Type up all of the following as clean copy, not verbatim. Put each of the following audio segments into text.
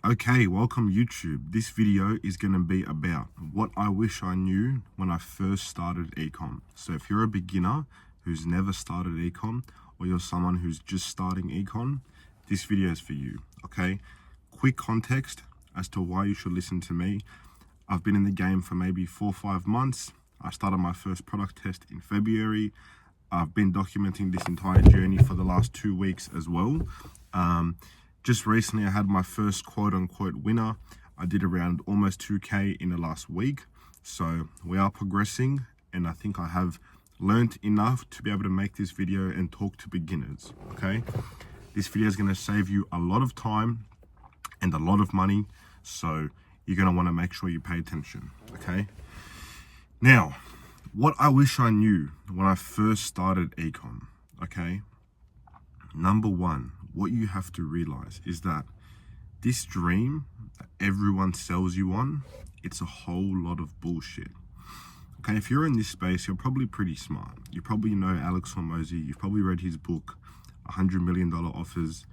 Okay, welcome YouTube. This video is going to be about what I wish I knew when I first started Ecom. So if you're a beginner who's never started Ecom, or you're someone who's just starting Ecom, this video is for you, okay? Quick context as to why you should listen to me. I've been in the game for maybe 4 or 5 months. I started my first product test in February. I've been documenting this entire journey for the last 2 weeks as well. Just recently, I had my first quote-unquote winner. I did around almost 2K in the last week. So we are progressing, and I think I have learned enough to be able to make this video and talk to beginners, okay? This video is going to save you a lot of time and a lot of money, so you're going to want to make sure you pay attention, okay? Now, what I wish I knew when I first started Ecom, okay? Number one, what you have to realize is that this dream that everyone sells you on, it's a whole lot of bullshit. Okay, if you're in this space, you're probably pretty smart. You probably know Alex Hormozy. You've probably read his book, $100 Million Offers.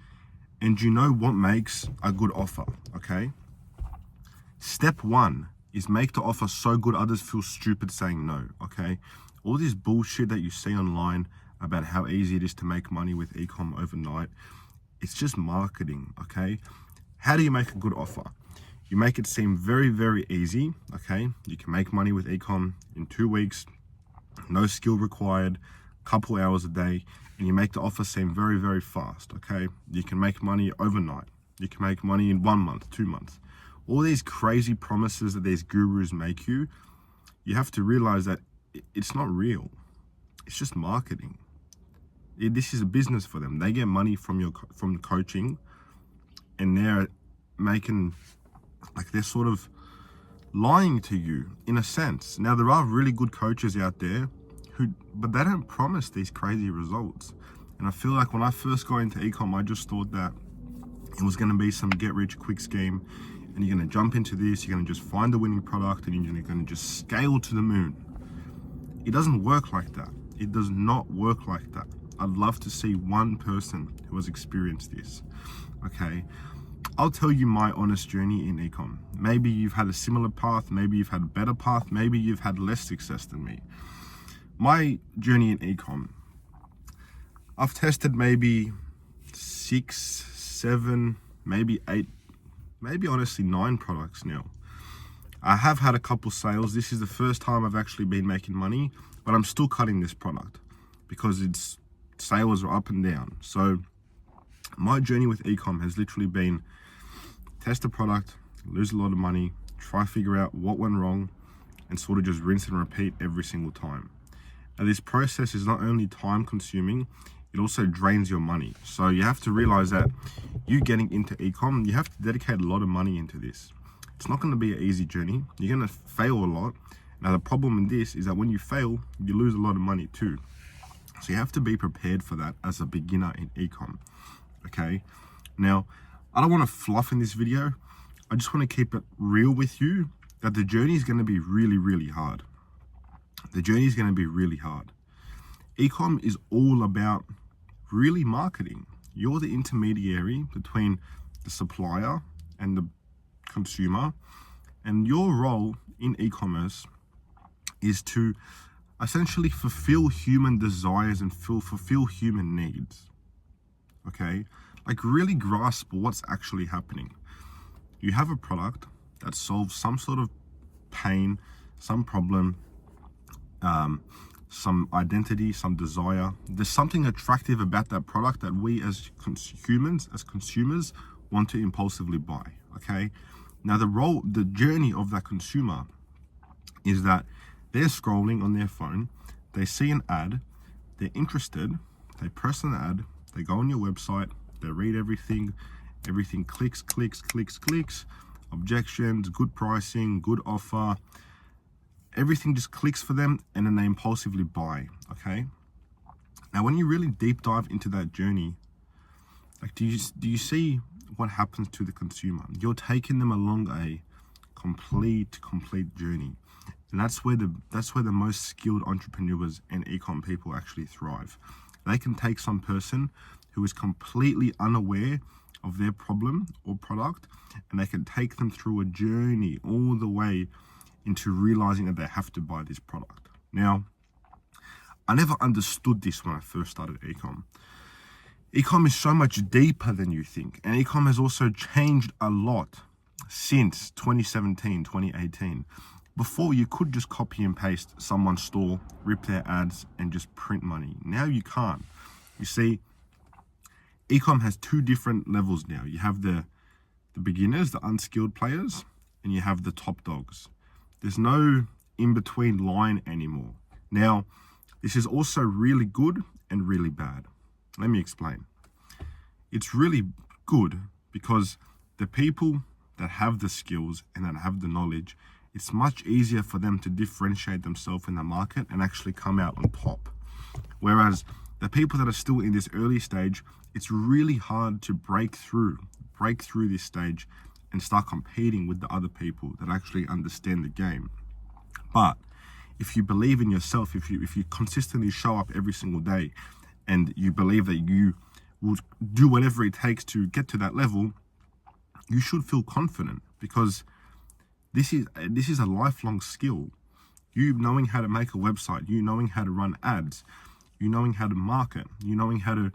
And you know what makes a good offer, okay? Step one is make the offer so good others feel stupid saying no, okay? All this bullshit that you see online about how easy it is to make money with Ecom overnight, it's just marketing, okay? How do you make a good offer? You make it seem very, very easy, okay? You can make money with Ecom in 2 weeks, no skill required, couple hours a day, and you make the offer seem very, very fast, okay? You can make money overnight. You can make money in 1 month, 2 months. All these crazy promises that these gurus make you, you have to realize that it's not real. It's just marketing. This is a business for them. They get money from coaching, and they're making, like, they're sort of lying to you in a sense. Now, there are really good coaches out there but they don't promise these crazy results. And I feel like when I first got into Ecom, I just thought that it was going to be some get rich quick scheme, and you're going to jump into this, you're going to just find the winning product, and you're going to just scale to the moon. It doesn't work like that. It does not work like that. I'd love to see one person who has experienced this, okay? I'll tell you my honest journey in Ecom. Maybe you've had a similar path, maybe you've had a better path, maybe you've had less success than me. My journey in Ecom, I've tested maybe 6, 7, maybe 8, maybe honestly 9 products now. I have had a couple sales. This is the first time I've actually been making money, but I'm still cutting this product because sales are up and down. So my journey with Ecom has literally been test a product, lose a lot of money, try to figure out what went wrong, and sort of just rinse and repeat every single time. Now, this process is not only time consuming, it also drains your money. So you have to realize that you getting into Ecom, you have to dedicate a lot of money into this. It's not going to be an easy journey. You're going to fail a lot. Now, the problem in this is that when you fail, you lose a lot of money too. So you have to be prepared for that as a beginner in Ecom, okay? Now, I don't want to fluff in this video. I just want to keep it real with you that the journey is going to be really, really hard. The journey is going to be really hard. Ecom is all about really marketing. You're the intermediary between the supplier and the consumer, and your role in e-commerce is to essentially fulfill human desires and fulfill human needs, okay? Like, really grasp what's actually happening. You have a product that solves some sort of pain, some problem, some identity, some desire. There's something attractive about that product that we as consumers want to impulsively buy, okay? Now, the journey of that consumer is that they're scrolling on their phone, they see an ad, they're interested, they press an ad, they go on your website, they read everything clicks, objections, good pricing, good offer, everything just clicks for them, and then they impulsively buy, okay? Now, when you really deep dive into that journey, like, do you see what happens to the consumer? You're taking them along a complete journey. And that's where the most skilled entrepreneurs and Ecom people actually thrive. They can take some person who is completely unaware of their problem or product, and they can take them through a journey all the way into realizing that they have to buy this product. Now, I never understood this when I first started Ecom. Ecom is so much deeper than you think, and Ecom has also changed a lot since 2017, 2018. Before, you could just copy and paste someone's store, rip their ads, and just print money. Now you can't. You see, Ecom has two different levels now. You have the beginners, the unskilled players, and you have the top dogs. There's no in-between line anymore. Now, this is also really good and really bad. Let me explain. It's really good because the people that have the skills and that have the knowledge, it's much easier for them to differentiate themselves in the market and actually come out on top. Whereas the people that are still in this early stage, it's really hard to break through this stage and start competing with the other people that actually understand the game. But if you believe in yourself, if you consistently show up every single day and you believe that you will do whatever it takes to get to that level, you should feel confident, because this is a lifelong skill. You knowing how to make a website, you knowing how to run ads, you knowing how to market, you knowing how to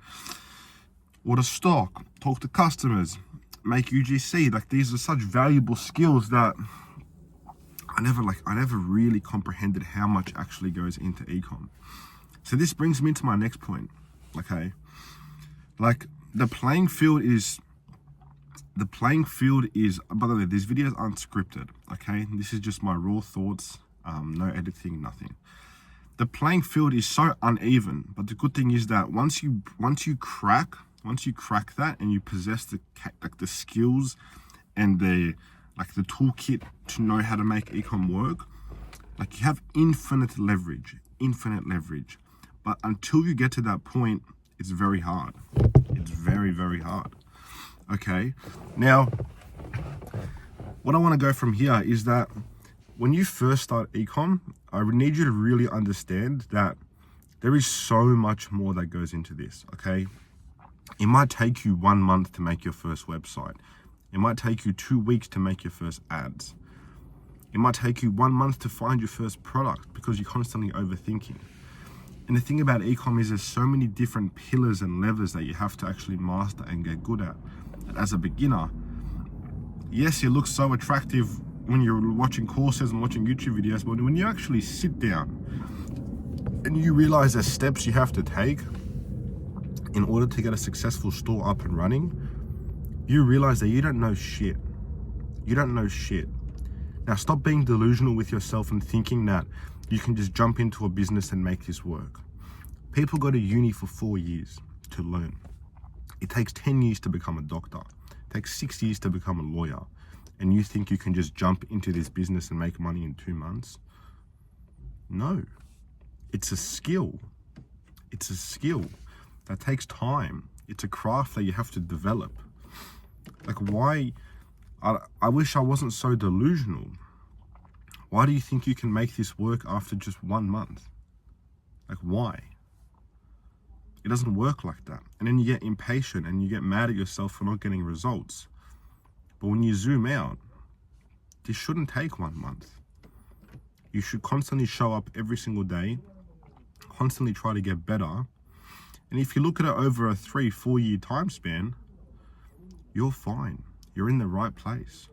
order stock, talk to customers, make UGC. Like, these are such valuable skills that I never really comprehended how much actually goes into Ecom. So this brings me to my next point. Okay, like the playing field is, by the way, these videos aren't scripted. Okay, this is just my raw thoughts, no editing, nothing. The playing field is so uneven, but the good thing is that once you crack that and you possess the skills and the toolkit to know how to make Ecom work, like, you have infinite leverage. But until you get to that point, it's very hard. It's very, very hard. Okay, now what I want to go from here is that when you first start Ecom, I need you to really understand that there is so much more that goes into this. Okay, it might take you 1 month to make your first website. It might take you 2 weeks to make your first ads. It might take you 1 month to find your first product because you're constantly overthinking. And the thing about Ecom is there's so many different pillars and levers that you have to actually master and get good at. And as a beginner, yes, it looks so attractive when you're watching courses and watching YouTube videos, but when you actually sit down and you realize there's steps you have to take in order to get a successful store up and running, you realize that you don't know shit. You don't know shit. Now, stop being delusional with yourself and thinking that you can just jump into a business and make this work. People go to uni for 4 years to learn. It takes 10 years to become a doctor. It takes 6 years to become a lawyer. And you think you can just jump into this business and make money in 2 months? No. It's a skill. It's a skill that takes time. It's a craft that you have to develop. Like, why? I wish I wasn't so delusional. Why do you think you can make this work after just 1 month? Like, why? It doesn't work like that. And then you get impatient and you get mad at yourself for not getting results. But when you zoom out, this shouldn't take 1 month. You should constantly show up every single day, constantly try to get better. And if you look at it over a 3-4 year time span, you're fine. You're in the right place.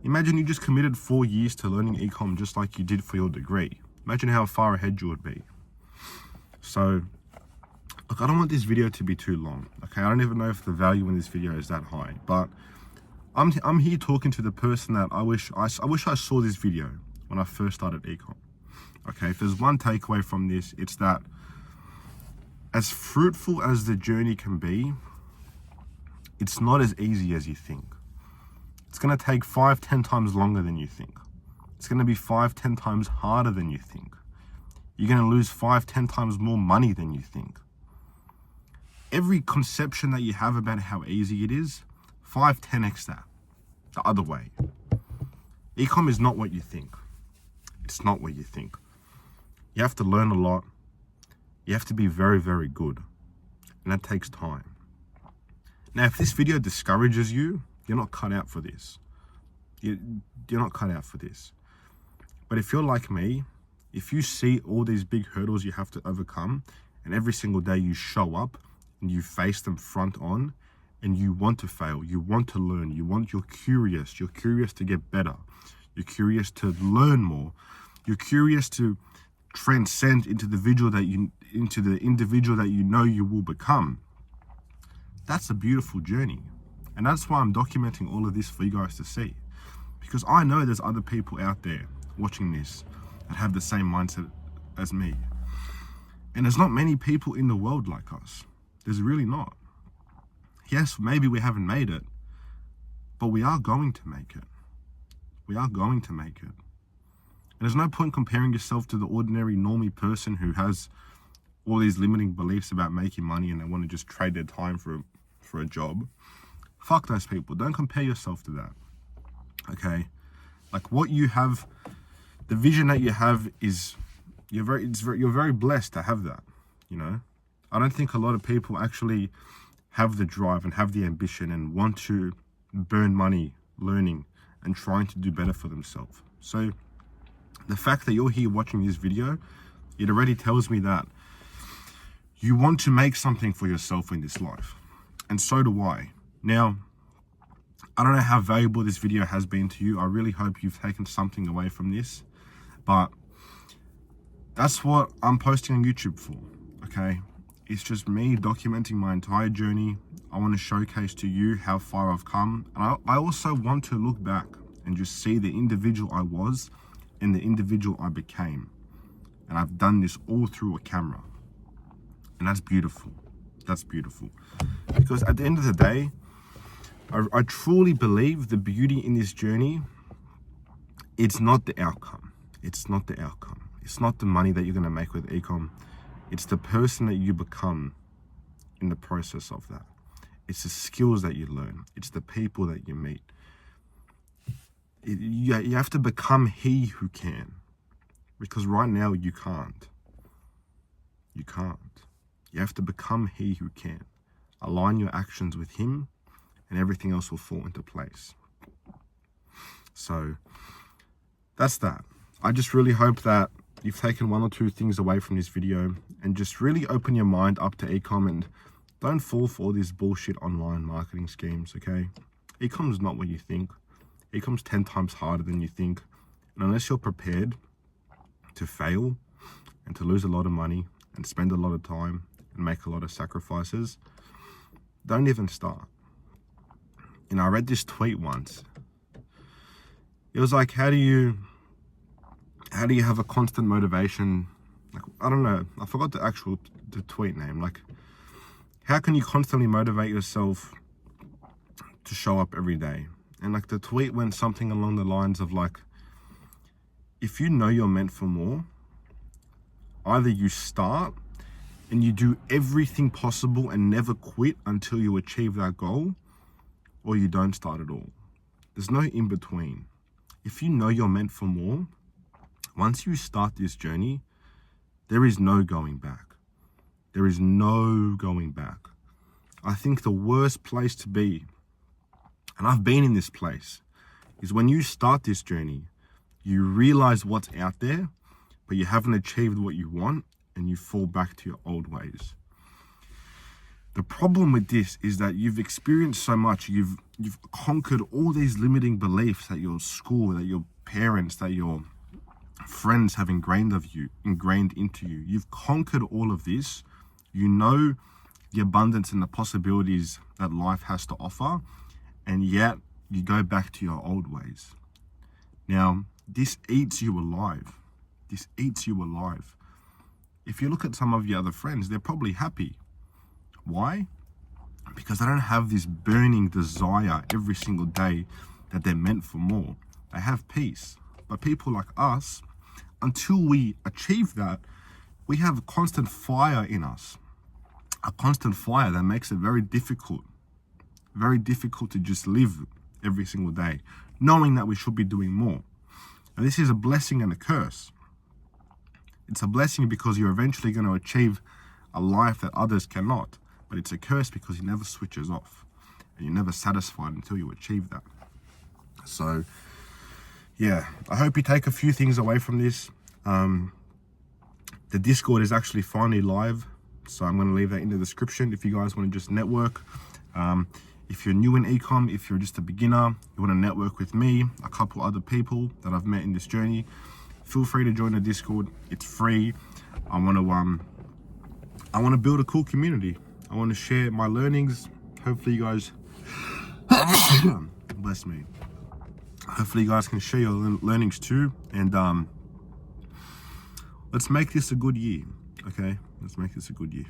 Imagine you just committed 4 years to learning Ecom just like you did for your degree. Imagine how far ahead you would be. So, look, I don't want this video to be too long. Okay, I don't even know if the value in this video is that high, but I'm here talking to the person that I wish I saw this video when I first started Ecom. Okay, if there's one takeaway from this, it's that as fruitful as the journey can be, it's not as easy as you think. It's going to take 5-10 times longer than you think. It's going to be 5-10 times harder than you think. You're going to lose 5-10 times more money than you think. Every conception that you have about how easy it is, 5-10x that. The other way. Ecom is not what you think. It's not what you think. You have to learn a lot. You have to be very, very good. And that takes time. Now, if this video discourages you, you're not cut out for this. You're not cut out for this. But if you're like me, if you see all these big hurdles you have to overcome, and every single day you show up and you face them front on, and you want to fail, you want to learn, you're curious to get better, you're curious to learn more, you're curious to transcend into the individual that you know you will become. That's a beautiful journey. And that's why I'm documenting all of this for you guys to see. Because I know there's other people out there watching this that have the same mindset as me. And there's not many people in the world like us. There's really not. Yes, maybe we haven't made it, but we are going to make it. We are going to make it. And there's no point comparing yourself to the ordinary normie person who has all these limiting beliefs about making money and they want to just trade their time for a job. Fuck those people. Don't compare yourself to that. Okay? Like what you have, the vision that you have is, you're very blessed to have that, you know? I don't think a lot of people actually have the drive and have the ambition and want to burn money learning and trying to do better for themselves. So the fact that you're here watching this video, it already tells me that you want to make something for yourself in this life. And so do I. Now, I don't know how valuable this video has been to you. I really hope you've taken something away from this. But that's what I'm posting on YouTube for, okay? It's just me documenting my entire journey. I want to showcase to you how far I've come. And I also want to look back and just see the individual I was and the individual I became. And I've done this all through a camera. And that's beautiful. That's beautiful. Because at the end of the day, I truly believe the beauty in this journey, it's not the outcome. It's not the outcome. It's not the money that you're going to make with Ecom. It's the person that you become in the process of that. It's the skills that you learn. It's the people that you meet. You have to become he who can. Because right now you can't. You can't. You have to become he who can. Align your actions with him and everything else will fall into place. So that's that. I just really hope that you've taken one or two things away from this video and just really open your mind up to Ecom and don't fall for all these bullshit online marketing schemes, okay? Ecom is not what you think. Ecom's 10 times harder than you think. And unless you're prepared to fail and to lose a lot of money and spend a lot of time and make a lot of sacrifices, don't even start. You know, I read this tweet once. It was like, how do you have a constant motivation? Like, I don't know, I forgot the tweet name. Like, how can you constantly motivate yourself to show up every day? And like the tweet went something along the lines of like, if you know you're meant for more, either you start and you do everything possible and never quit until you achieve that goal, or you don't start at all. There's no in between. If you know you're meant for more, once you start this journey, there is no going back. There is no going back. I think the worst place to be, and I've been in this place, is when you start this journey, you realize what's out there, but you haven't achieved what you want, and you fall back to your old ways. The problem with this is that you've experienced so much, you've conquered all these limiting beliefs that your school, that your parents, that your friends have ingrained into you. You've conquered all of this. You know the abundance and the possibilities that life has to offer, and yet you go back to your old ways. Now, this eats you alive. This eats you alive. If you look at some of your other friends, they're probably happy. Why? Because they don't have this burning desire every single day that they're meant for more. They have peace. But people like us, until we achieve that, we have a constant fire in us. A constant fire that makes it very difficult to just live every single day, knowing that we should be doing more. And this is a blessing and a curse. It's a blessing because you're eventually going to achieve a life that others cannot. but it's a curse because he never switches off, and you're never satisfied until you achieve that. So yeah, I hope you take a few things away from this. The Discord is actually finally live, so I'm going to leave that in the description if you guys want to just network. If you're new in Ecom, if you're just a beginner, you want to network with me, a couple other people that I've met in this journey, feel free to join the Discord. It's free. I want to build a cool community. I want to share my learnings. Hopefully you guys bless me. Hopefully you guys can share your learnings too, and let's make this a good year. Okay, let's make this a good year.